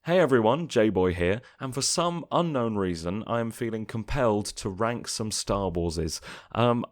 Hey everyone, J-Boi here, and for some unknown reason, I am feeling compelled to rank some Star Warses.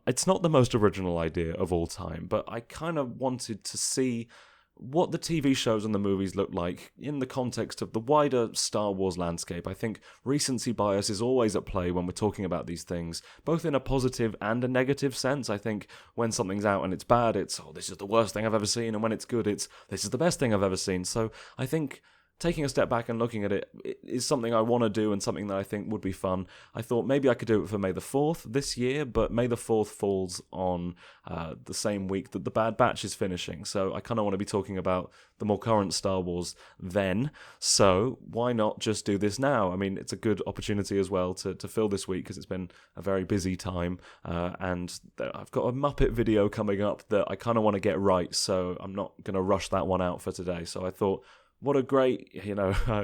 It's not the most original idea of all time, but I kind of wanted to see what the TV shows and the movies look like in the context of the wider Star Wars landscape. I think recency bias is always at play when we're talking about these things, both in a positive and a negative sense. I think when something's out and it's bad, it's, oh, this is the worst thing I've ever seen, and when it's good, it's, this is the best thing I've ever seen. So I think taking a step back and looking at it is something I want to do and something that I think would be fun. I thought maybe I could do it for May the 4th this year, but May the 4th falls on the same week that The Bad Batch is finishing, so I kind of want to be talking about the more current Star Wars then, so why not just do this now? I mean, it's a good opportunity as well to fill this week because it's been a very busy time, and I've got a Muppet video coming up that I kind of want to get right, so I'm not going to rush that one out for today. So I thought, what a great,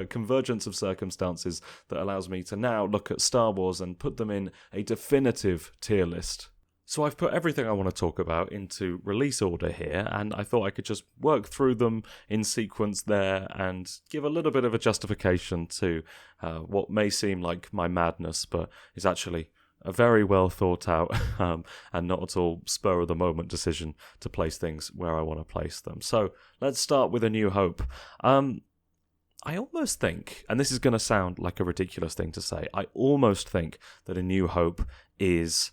convergence of circumstances that allows me to now look at Star Wars and put them in a definitive tier list. So I've put everything I want to talk about into release order here, and I thought I could just work through them in sequence there and give a little bit of a justification to what may seem like my madness, but is actually a very well thought out and not at all spur of the moment decision to place things where I want to place them. So let's start with A New Hope. I almost think, and this is going to sound like a ridiculous thing to say, I almost think that A New Hope is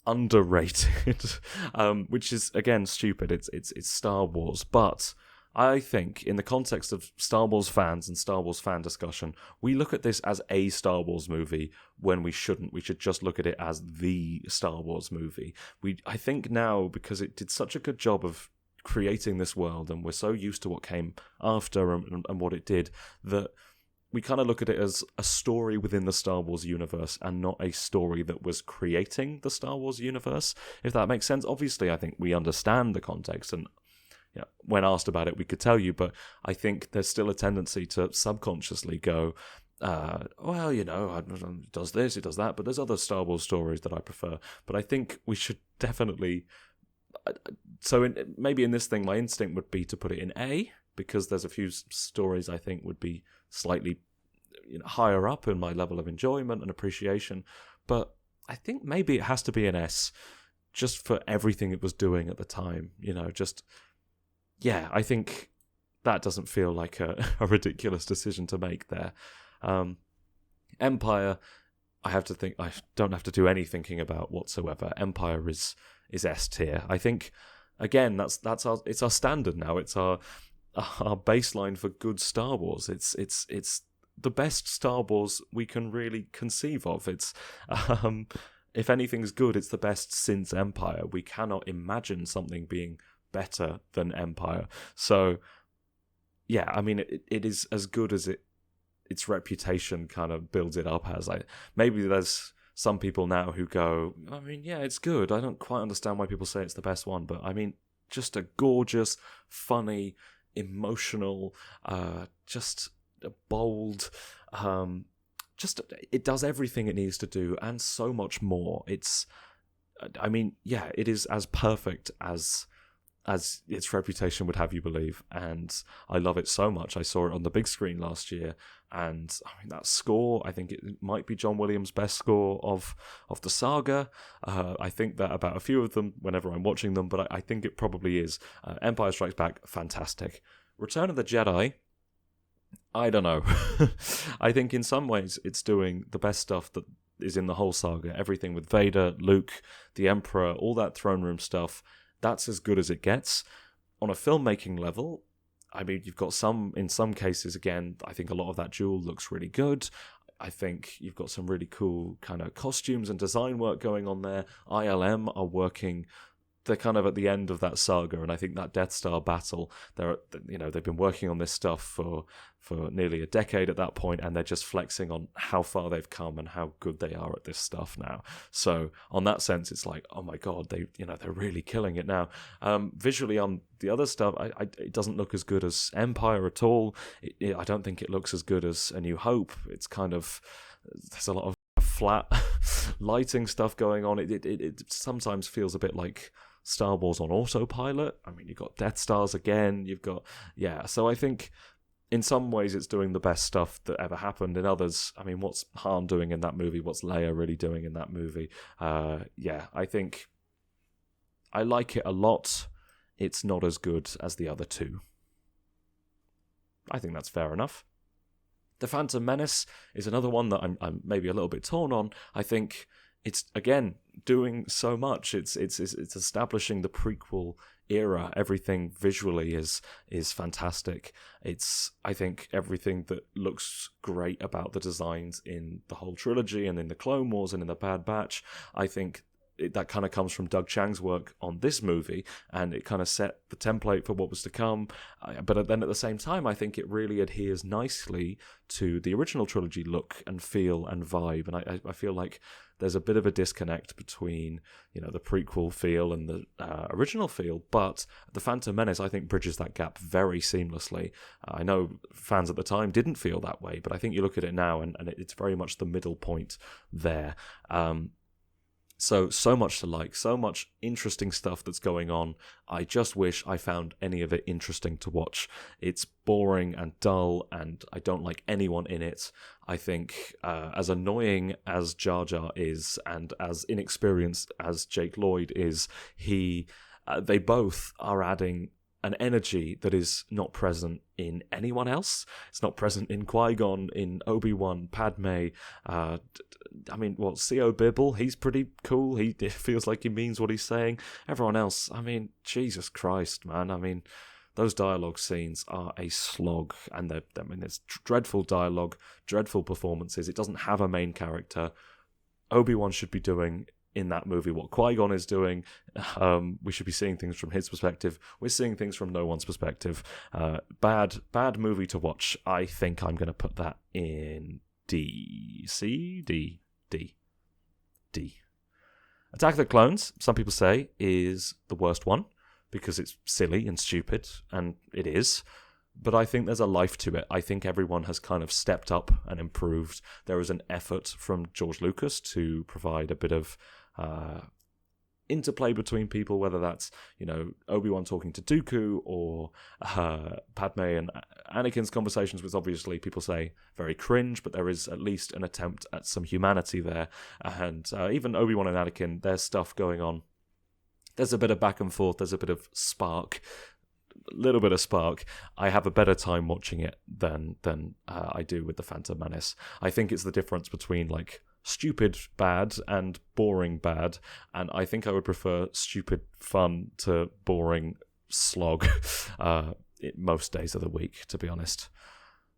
underrated, which is again stupid. It's Star Wars, but I think in the context of Star Wars fans and Star Wars fan discussion, we look at this as a Star Wars movie when we shouldn't. We should just look at it as the Star Wars movie. I think now, because it did such a good job of creating this world and we're so used to what came after and what it did, that we kind of look at it as a story within the Star Wars universe and not a story that was creating the Star Wars universe, if that makes sense. Obviously, I think we understand the context, and when asked about it, we could tell you, but I think there's still a tendency to subconsciously go, it does this, it does that, but there's other Star Wars stories that I prefer. But I think we should definitely... maybe in this thing, my instinct would be to put it in A, because there's a few stories I think would be slightly higher up in my level of enjoyment and appreciation. But I think maybe it has to be an S, just for everything it was doing at the time, I think that doesn't feel like a ridiculous decision to make there. Empire, I don't have to do any thinking about whatsoever. Empire is S tier. I think, again, it's our standard now. It's our baseline for good Star Wars. It's the best Star Wars we can really conceive of. It's if anything's good, it's the best since Empire. We cannot imagine something being better than Empire. So yeah, I mean, it is as good as its reputation kind of builds it up as. Maybe there's some people now who go, I mean, yeah, it's good. I don't quite understand why people say it's the best one, but I mean, just a gorgeous, funny, emotional, just a bold, it does everything it needs to do and so much more. It is as perfect as its reputation would have you believe, and I love it so much. I saw it on the big screen last year, and I mean, that score, I think it might be John Williams' best score of the saga. I think that about a few of them whenever I'm watching them, but I think it probably is. Empire Strikes Back, fantastic. Return of the Jedi, I don't know. I think in some ways it's doing the best stuff that is in the whole saga. Everything with Vader, Luke, the Emperor, all that throne room stuff, that's as good as it gets. On a filmmaking level, I mean, you've got in some cases, again, I think a lot of that duel looks really good. I think you've got some really cool kind of costumes and design work going on there. ILM are working... They're kind of at the end of that saga, and I think that Death Star battle, they've been working on this stuff for nearly a decade at that point, and they're just flexing on how far they've come and how good they are at this stuff now. So on that sense, it's like, oh my god, they're really killing it now. Visually on the other stuff, it doesn't look as good as Empire at all. I don't think it looks as good as A New Hope. It's kind of, there's a lot of flat lighting stuff going on. It sometimes feels a bit like Star Wars on autopilot. I mean, you've got Death Stars again. So I think in some ways it's doing the best stuff that ever happened. In others, I mean, what's Han doing in that movie? What's Leia really doing in that movie? Yeah, I think I like it a lot. It's not as good as the other two. I think that's fair enough. The Phantom Menace is another one that I'm maybe a little bit torn on. I think it's, again, doing so much. It's establishing the prequel era. Everything visually is fantastic. I think everything that looks great about the designs in the whole trilogy and in the Clone Wars and in the Bad Batch, I think that kind of comes from Doug Chiang's work on this movie, and it kind of set the template for what was to come. But then at the same time, I think it really adheres nicely to the original trilogy look and feel and vibe. And I feel like there's a bit of a disconnect between, the prequel feel and the original feel, but The Phantom Menace, I think, bridges that gap very seamlessly. I know fans at the time didn't feel that way, but I think you look at it now and it's very much the middle point there. So much to like, so much interesting stuff that's going on. I just wish I found any of it interesting to watch. It's boring and dull, and I don't like anyone in it. I think as annoying as Jar Jar is, and as inexperienced as Jake Lloyd is, they both are adding an energy that is not present in anyone else. It's not present in Qui-Gon, in Obi-Wan, Padme. C.O. Bibble, he's pretty cool. He feels like he means what he's saying. Everyone else, Jesus Christ, man. Those dialogue scenes are a slog, and it's dreadful dialogue, dreadful performances. It doesn't have a main character. Obi-Wan should be doing in that movie what Qui-Gon is doing. We should be seeing things from his perspective. We're seeing things from no one's perspective. Bad movie to watch. I think I'm going to put that in D. C? D. Attack of the Clones, some people say, is the worst one because it's silly and stupid, and it is. But I think there's a life to it. I think everyone has kind of stepped up and improved. There is an effort from George Lucas to provide a bit of interplay between people, whether that's, Obi-Wan talking to Dooku, or Padme and Anakin's conversations, which obviously people say very cringe, but there is at least an attempt at some humanity there. And even Obi-Wan and Anakin, there's stuff going on. There's a bit of back and forth, there's a bit of spark. Little bit of spark. I have a better time watching it than I do with The Phantom Menace. I think it's the difference between stupid bad and boring bad, and I think I would prefer stupid fun to boring slog most days of the week, to be honest.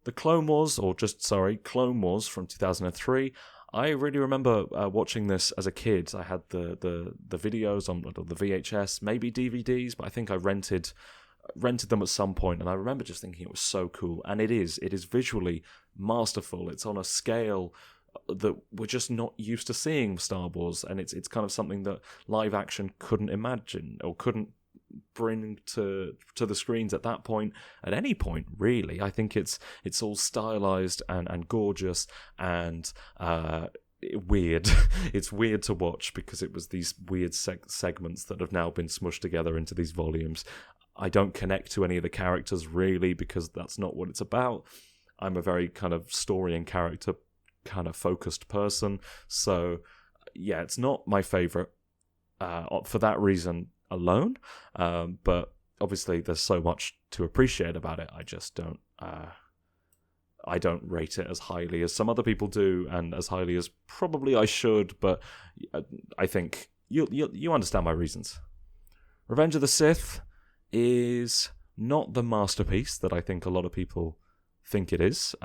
The Clone Wars from 2003. I really remember watching this as a kid. I had the videos on the VHS, maybe DVDs, but I think I rented them at some point, and I remember just thinking it was so cool. And it is visually masterful. It's on a scale that we're just not used to seeing Star Wars, and it's kind of something that live action couldn't imagine or couldn't bring to the screens at that point, at any point really. I think it's all stylized and gorgeous and weird. It's weird to watch because it was these weird segments that have now been smushed together into these volumes. I don't connect to any of the characters really because that's not what it's about. I'm a very kind of story and character kind of focused person. So yeah, it's not my favorite for that reason alone. But obviously there's so much to appreciate about it. I just don't I don't rate it as highly as some other people do, and as highly as probably I should, but I think you understand my reasons. Revenge of the Sith is not the masterpiece that I think a lot of people think it is.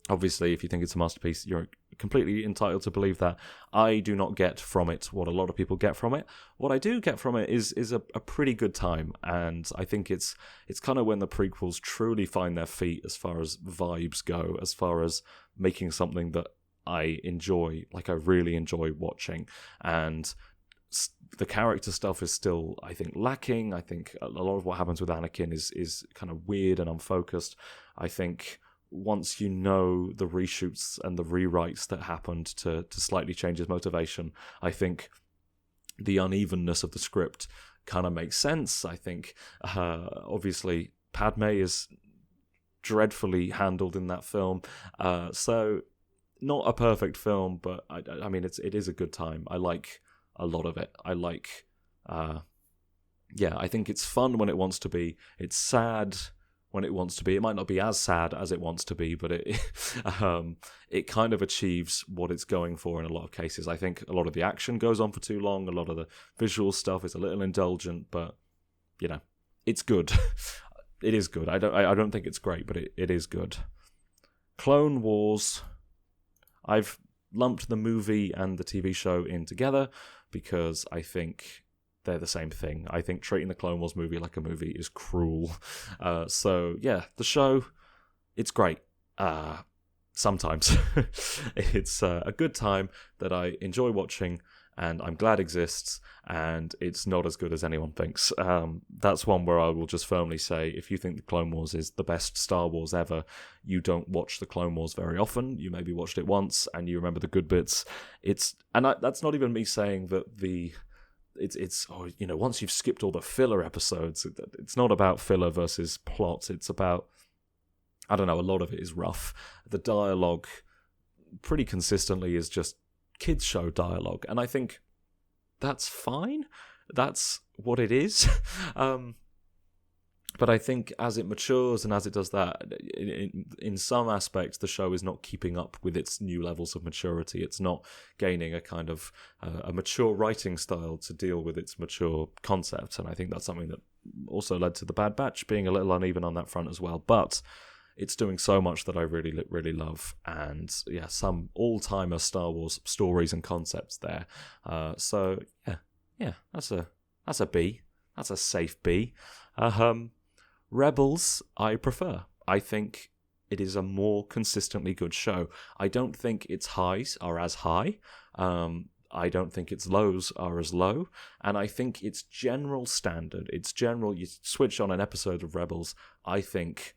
Obviously, if you think it's a masterpiece, you're completely entitled to believe that. I do not get from it what a lot of people get from it. What I do get from it is a pretty good time, and I think it's kind of when the prequels truly find their feet as far as vibes go, as far as making something that I enjoy, like I really enjoy watching. And the character stuff is still, I think, lacking. I think a lot of what happens with Anakin is kind of weird and unfocused. I think once you know the reshoots and the rewrites that happened to slightly change his motivation, I think the unevenness of the script kind of makes sense. I think, obviously, Padme is dreadfully handled in that film. So not a perfect film, but I mean, it is a good time. I like a lot of it. I like, I think it's fun when it wants to be. It's sad when it wants to be. It might not be as sad as it wants to be, but it kind of achieves what it's going for in a lot of cases. I think a lot of the action goes on for too long. A lot of the visual stuff is a little indulgent, but it's good. It is good. I don't think it's great, but it is good. Clone Wars. I've lumped the movie and the TV show in together because I think they're the same thing. I think treating the Clone Wars movie like a movie is cruel. The show, it's great. Sometimes. It's a good time that I enjoy watching, and I'm glad exists, and it's not as good as anyone thinks. That's one where I will just firmly say, if you think the Clone Wars is the best Star Wars ever, you don't watch the Clone Wars very often. You maybe watched it once, and you remember the good bits. That's not even me saying that once you've skipped all the filler episodes, it's not about filler versus plot. It's about, I don't know, a lot of it is rough. The dialogue pretty consistently is just kids show dialogue, and I think that's fine. That's what it is. But I think as it matures and as it does that, in some aspects, the show is not keeping up with its new levels of maturity. It's not gaining a kind of a mature writing style to deal with its mature concepts. And I think that's something that also led to The Bad Batch being a little uneven on that front as well. But it's doing so much that I really, really love. And some all-timer Star Wars stories and concepts there. That's a B. That's a safe B. Rebels, I prefer. I think it is a more consistently good show. I don't think its highs are as high. I don't think its lows are as low. And I think its general standard, you switch on an episode of Rebels, I think,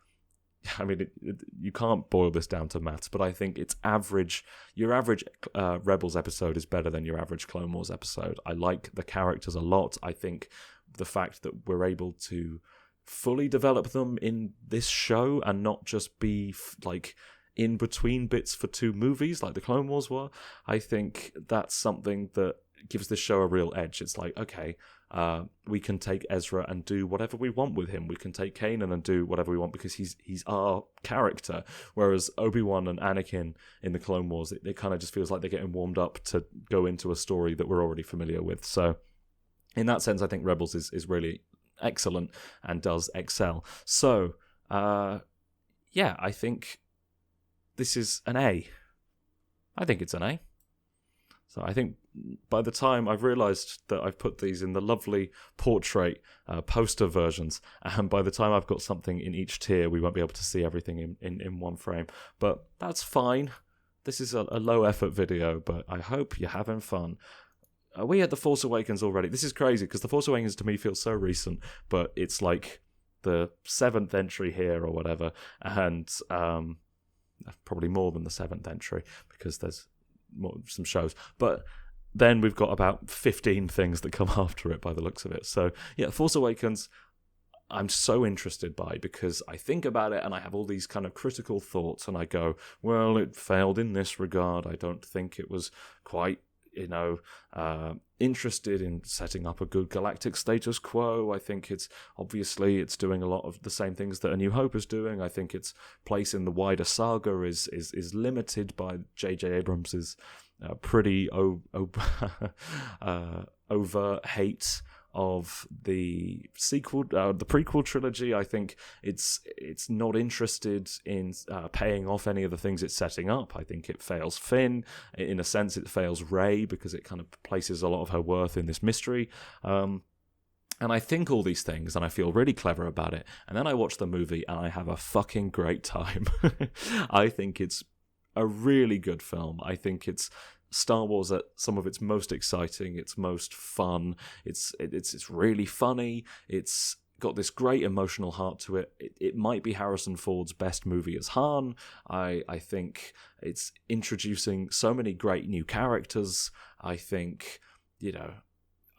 you can't boil this down to maths, but I think its average, your average Rebels episode is better than your average Clone Wars episode. I like the characters a lot. I think the fact that we're able to fully develop them in this show and not just be in between bits for two movies like the Clone Wars were, I think that's something that gives this show a real edge. It's like, okay, we can take Ezra and do whatever we want with him. We can take Kanan and do whatever we want because he's our character. Whereas Obi-Wan and Anakin in the Clone Wars, it kind of just feels like they're getting warmed up to go into a story that we're already familiar with. So in that sense, I think Rebels is really excellent and does excel. So, I think this is an A. I think it's an A. So I think by the time I've realised that I've put these in the lovely portrait poster versions, and by the time I've got something in each tier, we won't be able to see everything in one frame. But that's fine. This is a low-effort video, but I hope you're having fun. We had The Force Awakens already. This is crazy, because The Force Awakens to me feels so recent, but it's like the 7th entry here or whatever, and probably more than the 7th entry, because there's some shows. But then we've got about 15 things that come after it by the looks of it. So, Force Awakens, I'm so interested by, because I think about it and I have all these kind of critical thoughts, and I go, well, it failed in this regard. I don't think it was quite interested in setting up a good galactic status quo. I think it's doing a lot of the same things that A New Hope is doing. I think its place in the wider saga is limited by J.J. Abrams' pretty overt hate of the sequel, the prequel trilogy. I think it's not interested in paying off any of the things it's setting up. I think it fails Finn. In a sense, it fails Rey, because it kind of places a lot of her worth in this mystery. And I think all these things, and I feel really clever about it. And then I watch the movie, and I have a fucking great time. I think it's a really good film. I think it's Star Wars at some of its most exciting, its most fun. It's really funny. It's got this great emotional heart to it. It might be Harrison Ford's best movie as Han. I think it's introducing so many great new characters. I think,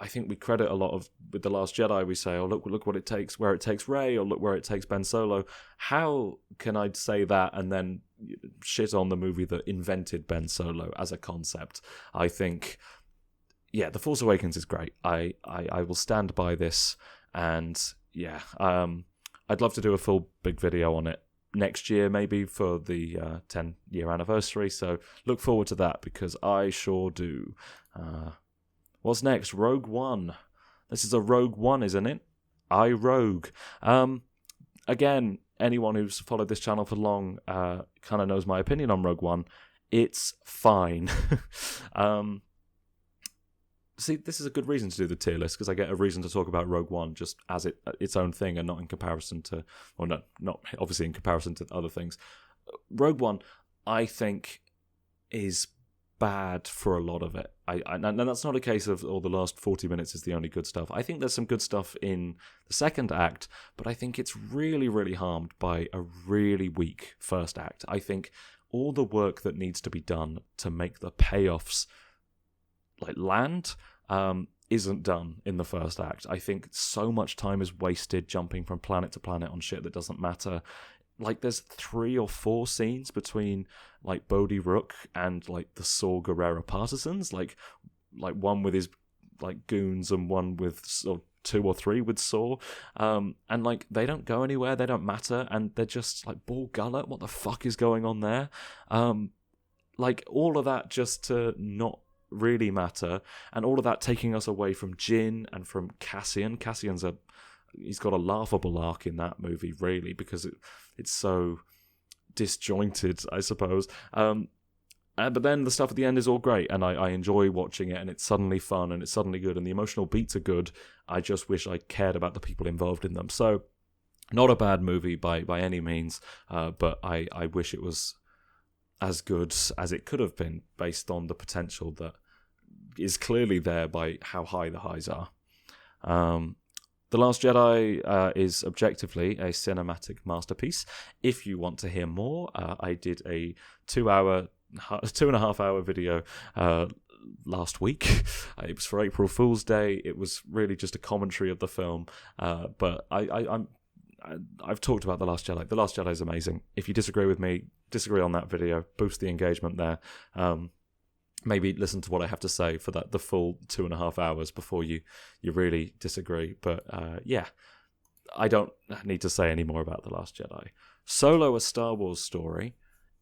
I think we credit a lot of with The Last Jedi. We say, "Oh, look what it takes, where it takes Rey, or look where it takes Ben Solo." How can I say that and then shit on the movie that invented Ben Solo as a concept? I think, yeah, The Force Awakens is great. I will stand by this, and yeah, I'd love to do a full big video on it next year, maybe for the 10-year anniversary. So look forward to that, because I sure do. What's next? Rogue One. This is a Rogue One, isn't it? Rogue. Again, anyone who's followed this channel for long kind of knows my opinion on Rogue One. It's fine. See, this is a good reason to do the tier list, because I get a reason to talk about Rogue One just as its own thing, and not in comparison to, well, no, not obviously in comparison to other things. Rogue One, I think, is bad for a lot of it. And that's not a case of, the last 40 minutes is the only good stuff. I think there's some good stuff in the second act, but I think it's really, really harmed by a really weak first act. I think all the work that needs to be done to make the payoffs land isn't done in the first act. I think so much time is wasted jumping from planet to planet on shit that doesn't matter. There's 3 or 4 scenes between Bodhi Rook and the Saw Gerrera partisans, one with his goons and one with 2 or 3 with Saw, and they don't go anywhere, they don't matter, and they're just Ball Gullet. What the fuck is going on there? All of that just to not really matter, and all of that taking us away from Jin and from Cassian. He's got a laughable arc in that movie, really, because it's so disjointed, I suppose. But then the stuff at the end is all great, and I enjoy watching it, and it's suddenly fun, and it's suddenly good, and the emotional beats are good. I just wish I cared about the people involved in them. So, not a bad movie by any means, but I wish it was as good as it could have been, based on the potential that is clearly there by how high the highs are. The Last Jedi is objectively a cinematic masterpiece. If you want to hear more, I did a 2.5 hour video last week. It was for April Fool's Day. It was really just a commentary of the film. But I've talked about The Last Jedi. The Last Jedi is amazing. If you disagree with me, disagree on that video. Boost the engagement there. Maybe listen to what I have to say for the full 2.5 hours before you really disagree. But yeah, I don't need to say any more about The Last Jedi. Solo, a Star Wars story,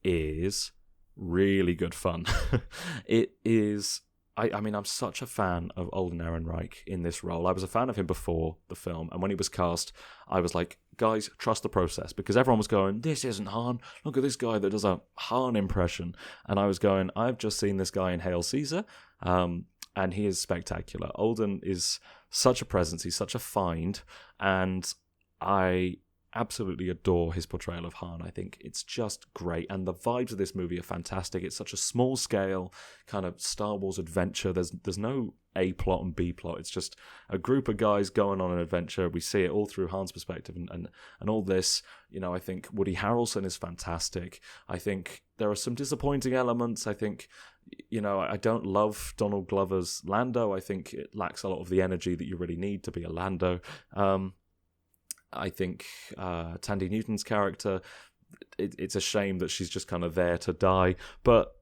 is really good fun. It is. I mean, I'm such a fan of Alden Ehrenreich in this role. I was a fan of him before the film, and when he was cast, I was like, guys, trust the process, because everyone was going, this isn't Han. Look at this guy that does a Han impression. And I was going, I've just seen this guy in Hail Caesar, and he is spectacular. Alden is such a presence. He's such a find, and I absolutely adore his portrayal of Han. I think it's just great, and the vibes of this movie are fantastic. It's such a small scale kind of Star Wars adventure. There's no A plot and B plot. It's just a group of guys going on an adventure. We see it all through Han's perspective, and all this. I think Woody Harrelson is fantastic. I think there are some disappointing elements. I think I don't love Donald Glover's Lando. I think it lacks a lot of the energy that you really need to be a Lando. I think Tandy Newton's character, it's a shame that she's just kind of there to die, but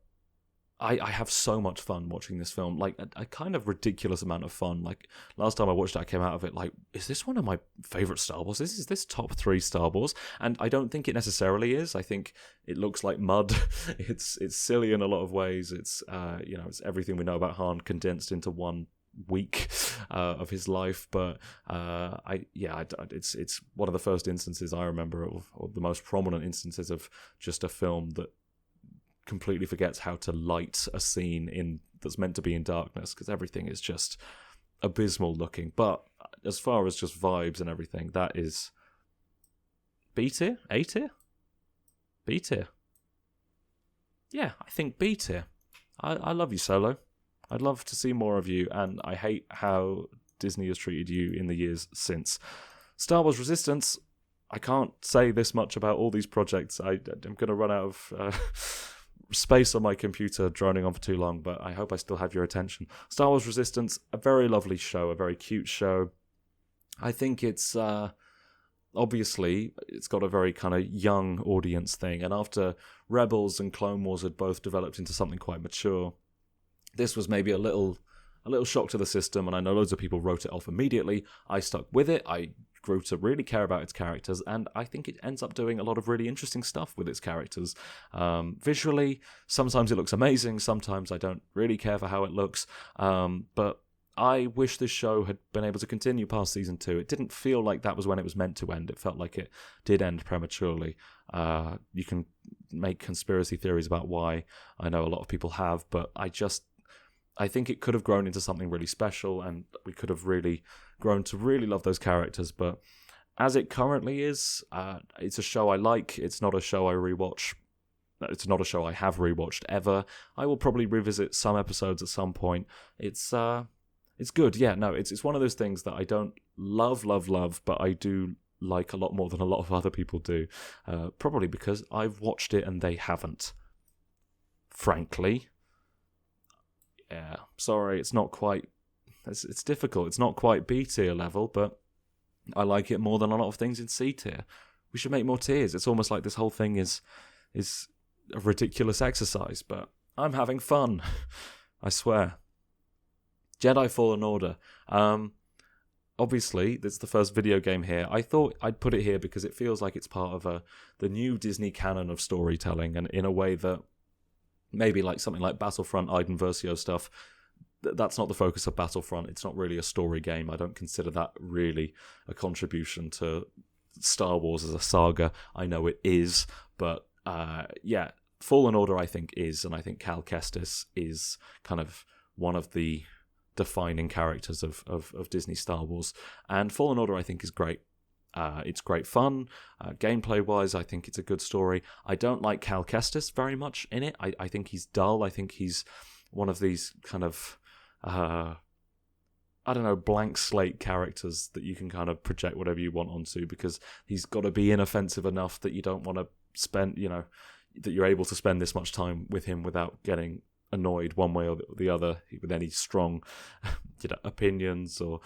I have so much fun watching this film, a kind of ridiculous amount of fun. Last time I watched it, I came out of it is this one of my favourite Star Wars? Is this top 3 Star Wars? And I don't think it necessarily is. I think it looks like mud. It's silly in a lot of ways. It's it's everything we know about Han condensed into one week of his life, but it's one of the first instances I remember, or the most prominent instances of just a film that completely forgets how to light a scene that's meant to be in darkness, because everything is just abysmal looking. But as far as just vibes and everything, that is B tier, A tier, B tier. Yeah, I think B tier. I love you, Solo. I'd love to see more of you, and I hate how Disney has treated you in the years since. Star Wars Resistance, I can't say this much about all these projects. I'm going to run out of space on my computer droning on for too long, but I hope I still have your attention. Star Wars Resistance, a very lovely show, a very cute show. I think it's obviously it's got a very kind of young audience thing, and after Rebels and Clone Wars had both developed into something quite mature, this was maybe a little shock to the system, and I know loads of people wrote it off immediately. I stuck with it. I grew to really care about its characters, and I think it ends up doing a lot of really interesting stuff with its characters. Visually, sometimes it looks amazing, sometimes I don't really care for how it looks, but I wish this show had been able to continue past season 2. It didn't feel like that was when it was meant to end. It felt like it did end prematurely. You can make conspiracy theories about why. I know a lot of people have, but I think it could have grown into something really special, and we could have really grown to really love those characters. But as it currently is, it's a show I like. It's not a show I rewatch. It's not a show I have rewatched ever. I will probably revisit some episodes at some point. It's good. Yeah, no, it's one of those things that I don't love, but I do like a lot more than a lot of other people do. Probably because I've watched it and they haven't. Frankly. Yeah, sorry, it's not quite... It's difficult. It's not quite B tier level, but I like it more than a lot of things in C tier. We should make more tiers. It's almost like this whole thing is a ridiculous exercise, but I'm having fun. I swear. Jedi Fallen Order. Obviously, this is the first video game here. I thought I'd put it here because it feels like it's part of the new Disney canon of storytelling, and in a way that maybe like something like Battlefront, Iden Versio stuff, that's not the focus of Battlefront. It's not really a story game. I don't consider that really a contribution to Star Wars as a saga. I know it is, but yeah, Fallen Order I think is, and I think Cal Kestis is kind of one of the defining characters of Disney Star Wars. And Fallen Order I think is great. It's great fun. Gameplay-wise, I think it's a good story. I don't like Cal Kestis very much in it. I think he's dull. I think he's one of these kind of, I don't know, blank slate characters that you can kind of project whatever you want onto, because he's got to be inoffensive enough that you don't want to spend, that you're able to spend this much time with him without getting annoyed one way or the other with any strong opinions or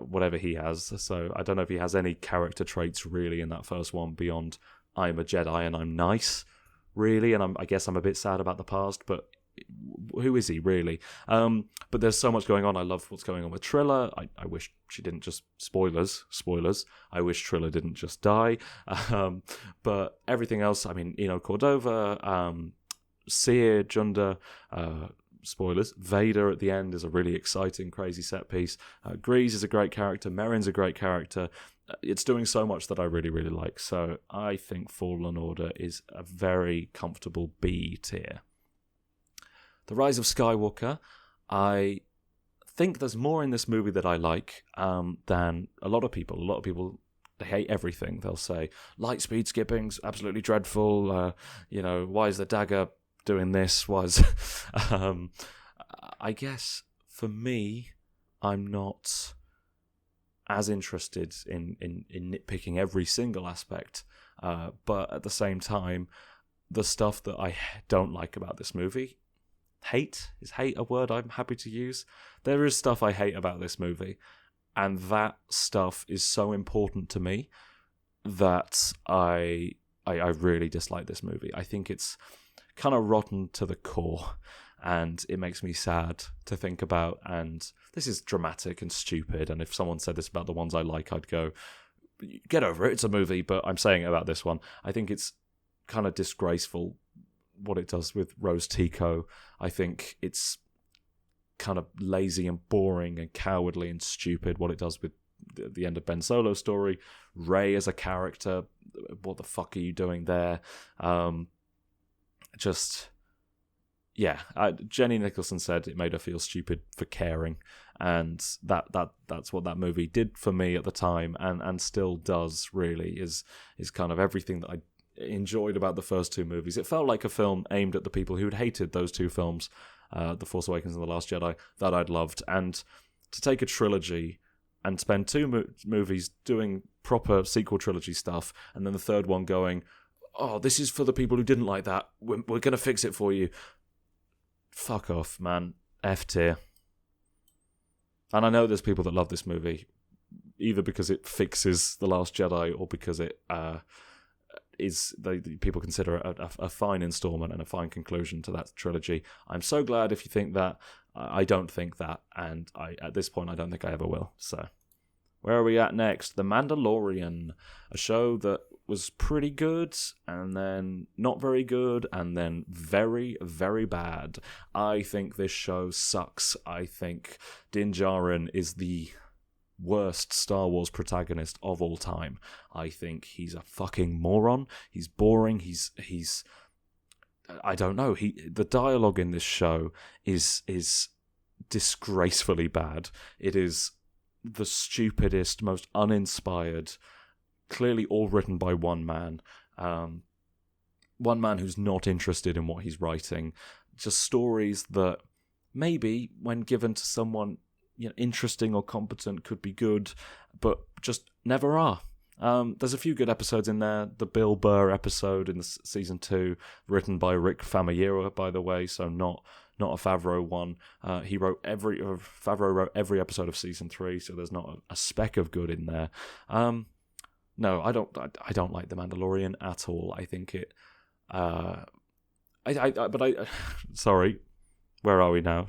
whatever he has. So I don't know if he has any character traits really in that first one beyond I'm a Jedi and I'm nice, really, and I guess I'm a bit sad about the past, but who is he really? But there's so much going on. I love what's going on with Trilla. I wish she didn't just spoilers. I wish Trilla didn't just die. But everything else, I mean, Cordova, Seer, Junda, spoilers, Vader at the end is a really exciting, crazy set piece. Grease is a great character. Merrin's a great character. It's doing so much that I really, really like. So I think Fallen Order is a very comfortable B tier. The Rise of Skywalker, I think there's more in this movie that I like than a lot of people. A lot of people, they hate everything. They'll say, light speed skipping's absolutely dreadful. Why is the dagger doing this? I guess for me, I'm not as interested in nitpicking every single aspect, but at the same time, the stuff that I don't like about this movie, is hate a word I'm happy to use? There is stuff I hate about this movie, and that stuff is so important to me that I really dislike this movie. I think it's kind of rotten to the core, and it makes me sad to think about. And this is dramatic and stupid, and if someone said this about the ones I like, I'd go, get over it, it's a movie. But I'm saying it about this one. I think it's kind of disgraceful what it does with Rose Tico. I think it's kind of lazy and boring and cowardly and stupid what it does with the end of Ben Solo's story. Rey as a character, what the fuck are you doing there? Jenny Nicholson said it made her feel stupid for caring, and that's what that movie did for me at the time, and still does, really, is kind of everything that I enjoyed about the first two movies. It felt like a film aimed at the people who'd hated those two films, The Force Awakens and The Last Jedi, that I'd loved, and to take a trilogy and spend two movies doing proper sequel trilogy stuff, and then the third one going, oh, this is for the people who didn't like that. We're going to fix it for you. Fuck off, man. F tier. And I know there's people that love this movie, either because it fixes The Last Jedi or because it people consider it a fine installment and a fine conclusion to that trilogy. I'm so glad if you think that. I don't think that, and at this point I don't think I ever will. So, where are we at next? The Mandalorian, a show that was pretty good, and then not very good, and then very, very bad. I think this show sucks. I think Din Djarin is the worst Star Wars protagonist of all time. I think he's a fucking moron. He's boring. He's I don't know. The dialogue in this show is disgracefully bad. It is the stupidest, most uninspired, clearly all written by one man. One man who's not interested in what he's writing. Just stories that maybe, when given to someone interesting or competent, could be good, but just never are. There's a few good episodes in there. The Bill Burr episode in season 2, written by Rick Famuyiwa, by the way, so not a Favreau one. Favreau wrote every episode of season 3, so there's not a speck of good in there. No, I don't like The Mandalorian at all. I think it. Sorry, where are we now?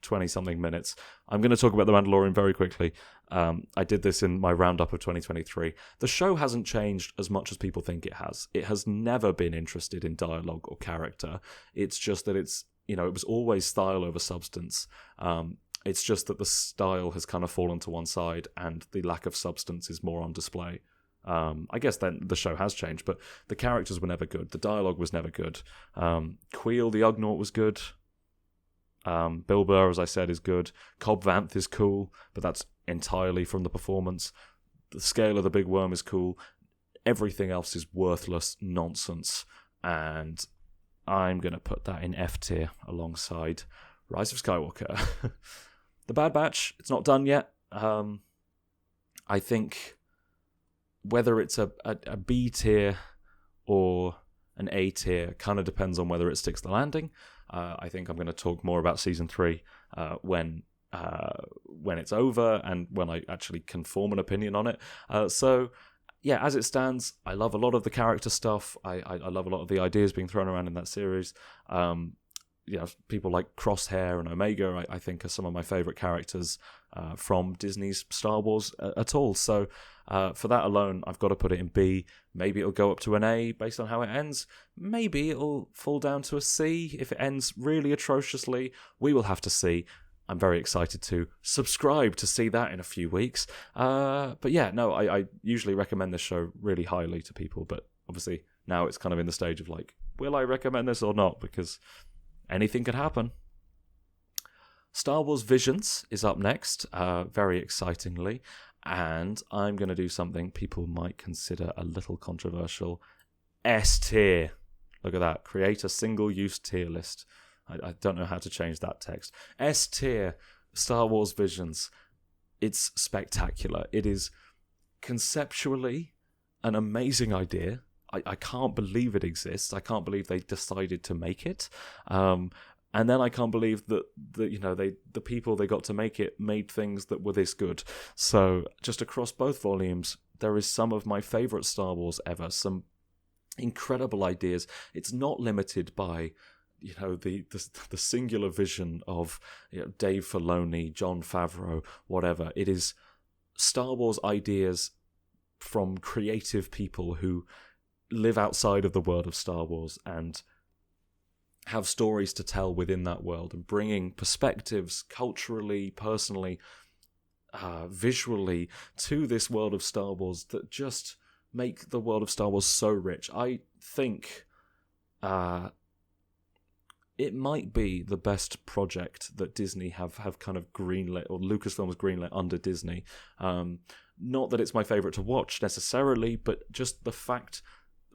20-something minutes. I'm going to talk about The Mandalorian very quickly. I did this in my roundup of 2023. The show hasn't changed as much as people think it has. It has never been interested in dialogue or character. It's just that it was always style over substance. It's just that the style has kind of fallen to one side and the lack of substance is more on display. I guess then the show has changed, but the characters were never good. The dialogue was never good. Queel the Ugnaught was good. Bill Burr, as I said, is good. Cobb Vanth is cool, but that's entirely from the performance. The scale of the big worm is cool. Everything else is worthless nonsense, and I'm going to put that in F tier alongside Rise of Skywalker. The Bad Batch, it's not done yet. I think whether it's a B tier or an A tier kind of depends on whether it sticks the landing. I think I'm going to talk more about season 3 when it's over and when I actually can form an opinion on it. So yeah, as it stands, I love a lot of the character stuff. I love a lot of the ideas being thrown around in that series. People like Crosshair and Omega, I think, are some of my favourite characters from Disney's Star Wars at all. So for that alone, I've got to put it in B. Maybe it'll go up to an A based on how it ends. Maybe it'll fall down to a C if it ends really atrociously. We will have to see. I'm very excited to subscribe to see that in a few weeks. But yeah, no, I usually recommend this show really highly to people, but obviously now it's kind of in the stage of like, will I recommend this or not? Because anything could happen. Star Wars Visions is up next, very excitingly, and I'm going to do something people might consider a little controversial. S tier. Look at that. Create a single-use tier list. I don't know how to change that text. S tier, Star Wars Visions. It's spectacular. It is conceptually an amazing idea. I can't believe it exists. I can't believe they decided to make it. And then I can't believe that the people they got to make it made things that were this good. So just across both volumes, there is some of my favourite Star Wars ever. Some incredible ideas. It's not limited by the singular vision of Dave Filoni, Jon Favreau, whatever. It is Star Wars ideas from creative people who live outside of the world of Star Wars and have stories to tell within that world, and bringing perspectives culturally, personally, visually to this world of Star Wars that just make the world of Star Wars so rich. I think it might be the best project that Disney have kind of greenlit, or Lucasfilm's greenlit under Disney. Not that it's my favourite to watch necessarily, but just the fact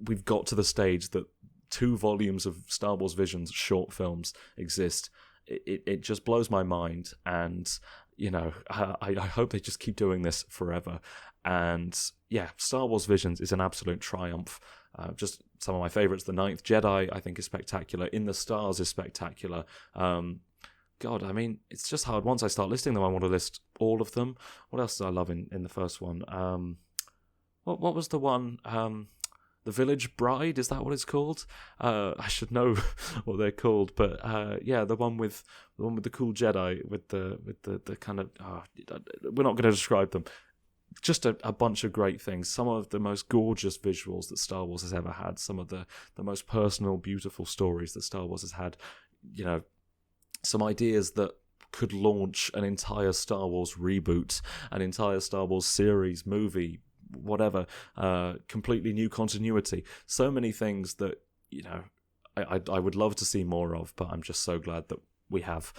we've got to the stage that 2 volumes of Star Wars Visions short films exist. It just blows my mind, and I hope they just keep doing this forever. And yeah, Star Wars Visions is an absolute triumph. just some of my favourites. The Ninth Jedi, I think, is spectacular. In the Stars is spectacular. God, I mean, it's just hard. Once I start listing them, I want to list all of them. What else did I love in the first one? What was the one? The Village Bride, is that what it's called? I should know what they're called, but yeah, the one with the cool Jedi with the kind of. We're not going to describe them. Just a bunch of great things. Some of the most gorgeous visuals that Star Wars has ever had. Some of the most personal, beautiful stories that Star Wars has had. You know, some ideas that could launch an entire Star Wars reboot, an entire Star Wars series, movie, whatever, completely new continuity. So many things that, you know, I would love to see more of, but I'm just so glad that we have.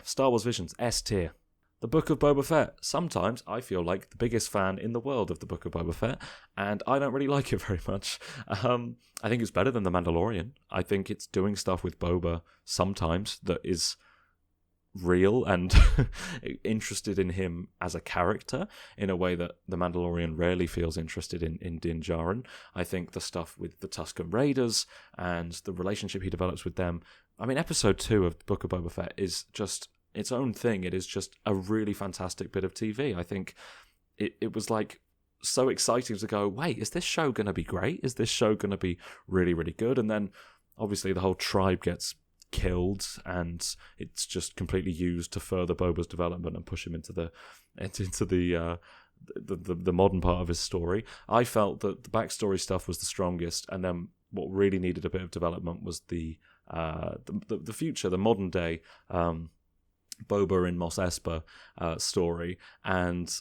Star Wars Visions, S tier. The Book of Boba Fett. Sometimes I feel like the biggest fan in the world of The Book of Boba Fett, and I don't really like it very much. I think it's better than The Mandalorian. I think it's doing stuff with Boba sometimes that is real and interested in him as a character in a way that The Mandalorian rarely feels interested in Din Djarin. I think the stuff with the Tusken Raiders and the relationship he develops with them. I mean, episode 2 of The Book of Boba Fett is just its own thing. It is just a really fantastic bit of TV. I think it was like so exciting to go, wait, is this show going to be great? Is this show going to be really, really good? And then obviously the whole tribe gets killed and it's just completely used to further Boba's development and push him into the modern part of his story. I felt that the backstory stuff was the strongest, and then what really needed a bit of development was the future, the modern day Boba in Mos Espa story. And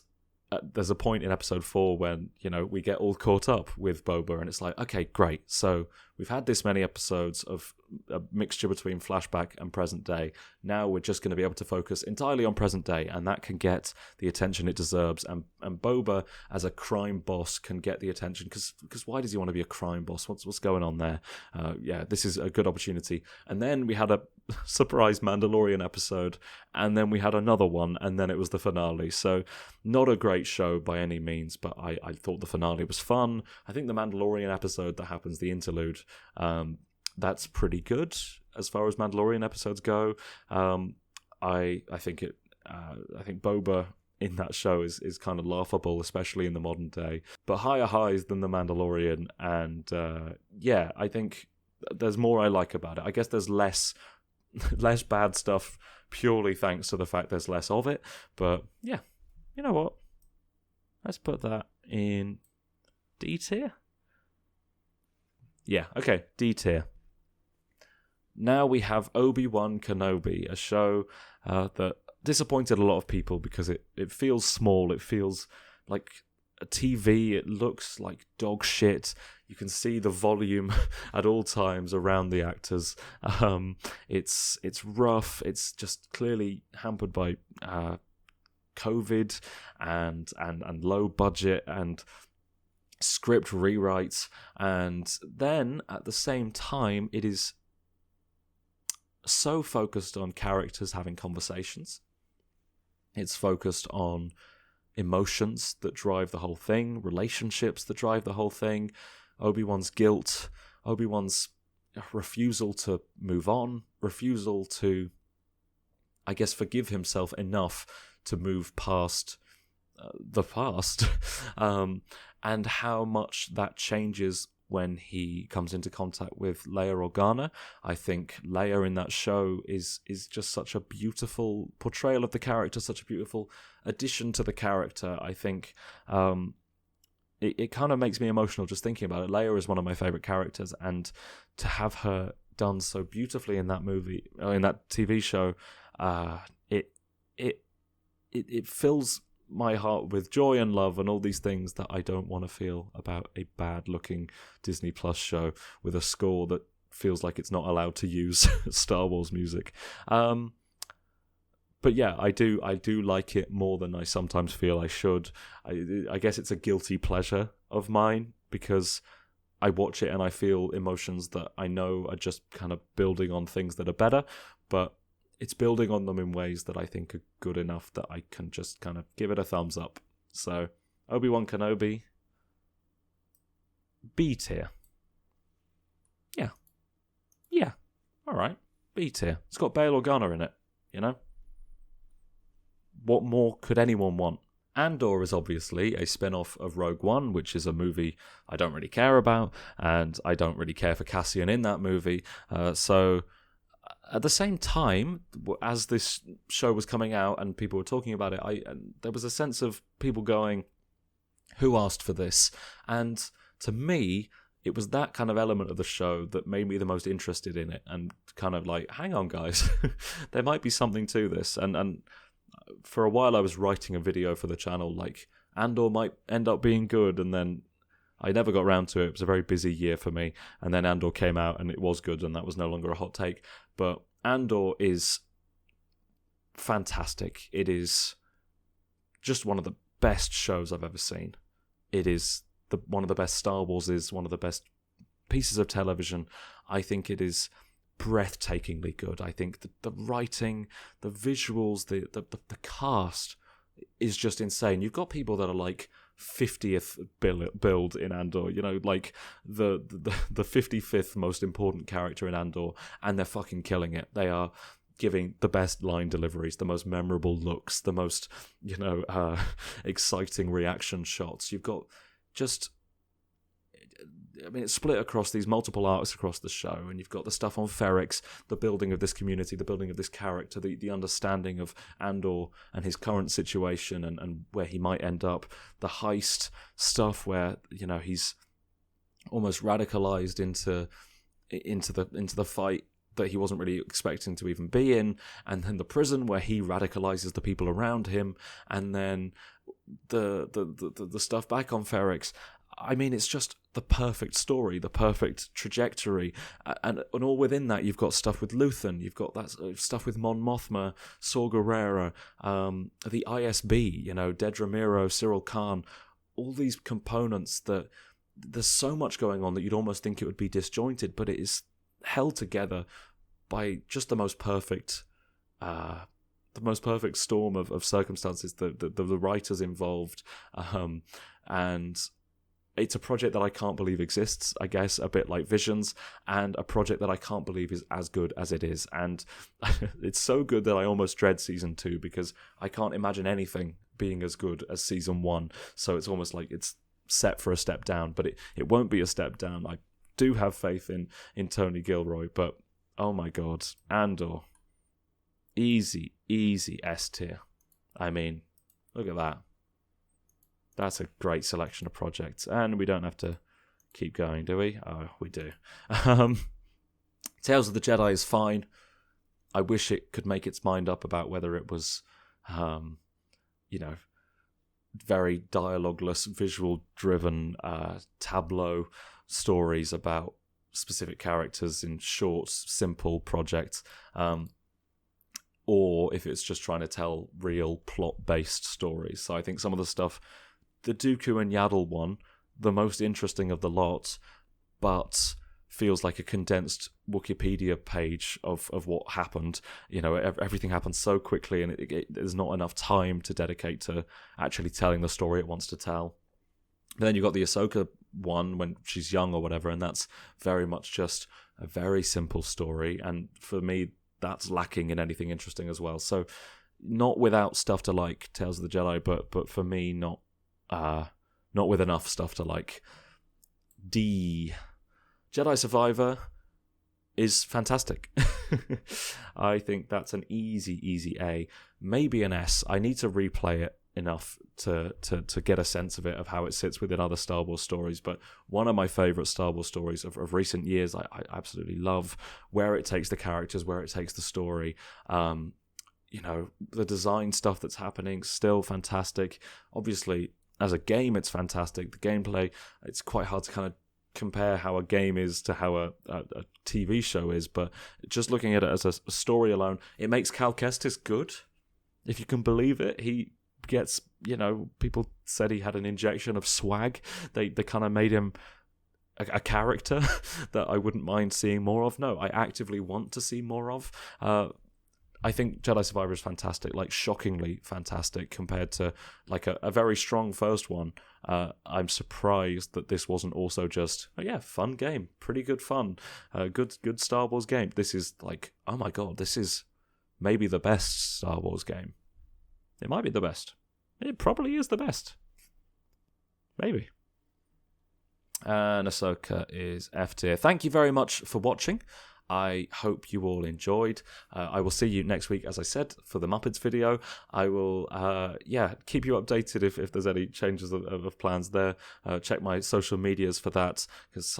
there's a point in episode 4 when, you know, we get all caught up with Boba, and it's like, okay, great. So we've had this many episodes of a mixture between flashback and present day. Now we're just going to be able to focus entirely on present day, and that can get the attention it deserves. And Boba as a crime boss can get the attention, because why does he want to be a crime boss? What's going on there? This is a good opportunity. And then we had a surprise Mandalorian episode, and then we had another one, and then it was the finale. So not a great show by any means, but I thought the finale was fun. I think the Mandalorian episode that happens, the interlude, that's pretty good as far as Mandalorian episodes go. I think Boba in that show is kind of laughable, especially in the modern day, but higher highs than the Mandalorian. And I think there's more I like about it. I guess there's less bad stuff purely thanks to the fact there's less of it. But yeah, you know what? Let's put that in D tier. Yeah, okay, D tier. Now we have Obi-Wan Kenobi, a show that disappointed a lot of people because it feels small. It feels like a TV. It looks like dog shit. You can see the volume at all times around the actors. It's rough. It's just clearly hampered by COVID and low budget and script rewrites. And then at the same time, it is so focused on characters having conversations. It's focused on emotions that drive the whole thing, relationships that drive the whole thing, Obi-Wan's guilt, Obi-Wan's refusal to move on, refusal to, I guess, forgive himself enough to move past the past, and how much that changes when he comes into contact with Leia Organa. I think Leia in that show is just such a beautiful portrayal of the character, such a beautiful addition to the character. I think it kind of makes me emotional just thinking about it. Leia is one of my favourite characters, and to have her done so beautifully in that movie, in that TV show, it fills my heart with joy and love and all these things that I don't want to feel about a bad-looking Disney Plus show with a score that feels like it's not allowed to use Star Wars music. But yeah, I do like it more than I sometimes feel I should. I guess it's a guilty pleasure of mine because I watch it and I feel emotions that I know are just kind of building on things that are better, but it's building on them in ways that I think are good enough that I can just kind of give it a thumbs up. So, Obi-Wan Kenobi, B tier. Yeah. All right. B tier. It's got Bail Organa in it, you know? What more could anyone want? Andor is obviously a spin-off of Rogue One, which is a movie I don't really care about, and I don't really care for Cassian in that movie. So at the same time, as this show was coming out and people were talking about it, there was a sense of people going, who asked for this? And to me, it was that kind of element of the show that made me the most interested in it, and kind of like, hang on, guys, there might be something to this. And for a while, I was writing a video for the channel, like, Andor might end up being good, and then I never got around to it. It was a very busy year for me, and then Andor came out, and it was good, and that was no longer a hot take. But Andor is fantastic. It is just one of the best shows I've ever seen. It is one of the best Star Wars, is one of the best pieces of television. I think it is breathtakingly good. I think the writing, the visuals, the cast is just insane. You've got people that are like 50th build in Andor, you know, like the 55th most important character in Andor, and they're fucking killing it. They are giving the best line deliveries, the most memorable looks, the most, exciting reaction shots. You've got just, I mean, it's split across these multiple arcs across the show, and you've got the stuff on Ferrix, the building of this community, the building of this character, the understanding of Andor and his current situation and where he might end up, the heist stuff where, he's almost radicalized into the fight that he wasn't really expecting to even be in, and then the prison where he radicalizes the people around him, and then the stuff back on Ferrix. I mean, it's just the perfect story, the perfect trajectory, and all within that, you've got stuff with Luthen, you've got that stuff with Mon Mothma, Saw Gerrera, the ISB, Dedra Meero, Cyril Khan, all these components that there's so much going on that you'd almost think it would be disjointed, but it is held together by just the most perfect storm of circumstances, the writers involved, and it's a project that I can't believe exists, I guess, a bit like Visions, and a project that I can't believe is as good as it is. And it's so good that I almost dread Season 2, because I can't imagine anything being as good as Season 1. So it's almost like it's set for a step down, but it won't be a step down. I do have faith in Tony Gilroy, but oh my god, Andor. Easy S tier. I mean, look at that. That's a great selection of projects, and we don't have to keep going, do we? Oh, we do. Tales of the Jedi is fine. I wish it could make its mind up about whether it was, very dialogueless, visual-driven tableau stories about specific characters in short, simple projects, or if it's just trying to tell real plot-based stories. So I think some of the stuff, the Dooku and Yaddle one, the most interesting of the lot, but feels like a condensed Wikipedia page of what happened. Everything happened so quickly, and there's not enough time to dedicate to actually telling the story it wants to tell. And then you've got the Ahsoka one when she's young or whatever, and that's very much just a very simple story, and for me, that's lacking in anything interesting as well. So not without stuff to like Tales of the Jedi, but for me, not with enough stuff to like. D. Jedi Survivor is fantastic. I think that's an easy A. Maybe an S. I need to replay it enough to get a sense of it, of how it sits within other Star Wars stories. But one of my favourite Star Wars stories of recent years, I absolutely love where it takes the characters, where it takes the story. The design stuff that's happening, still fantastic. Obviously, as a game, it's fantastic. The gameplay, it's quite hard to kind of compare how a game is to how a TV show is, but just looking at it as a story alone, it makes Cal Kestis good, if you can believe it. He gets, people said he had an injection of swag. They kind of made him a character that I wouldn't mind seeing more of. No, I actively want to see more of. I think Jedi Survivor is fantastic, like shockingly fantastic compared to like a very strong first one. I'm surprised that this wasn't also just, fun game, pretty good fun, good Star Wars game. This is like, oh my god, this is maybe the best Star Wars game. It might be the best. It probably is the best. Maybe. And Ahsoka is F tier. Thank you very much for watching. I hope you all enjoyed. I will see you next week, as I said, for the Muppets video. I will, keep you updated if there's any changes of plans there. Check my social medias for that, because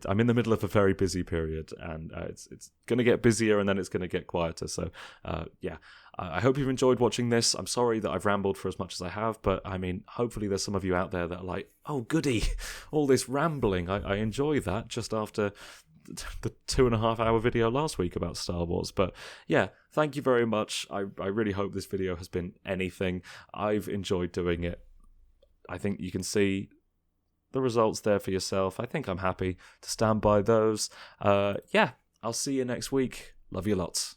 I'm in the middle of a very busy period, and it's going to get busier and then it's going to get quieter. So, I hope you've enjoyed watching this. I'm sorry that I've rambled for as much as I have, but I mean, hopefully there's some of you out there that are like, oh, goody, all this rambling. I enjoy that just after the 2.5 hour video last week about Star Wars. But yeah, thank you very much. I really hope this video has been anything. I've enjoyed doing it. I think you can see the results there for yourself. I think I'm happy to stand by those. I'll see you next week. Love you lots.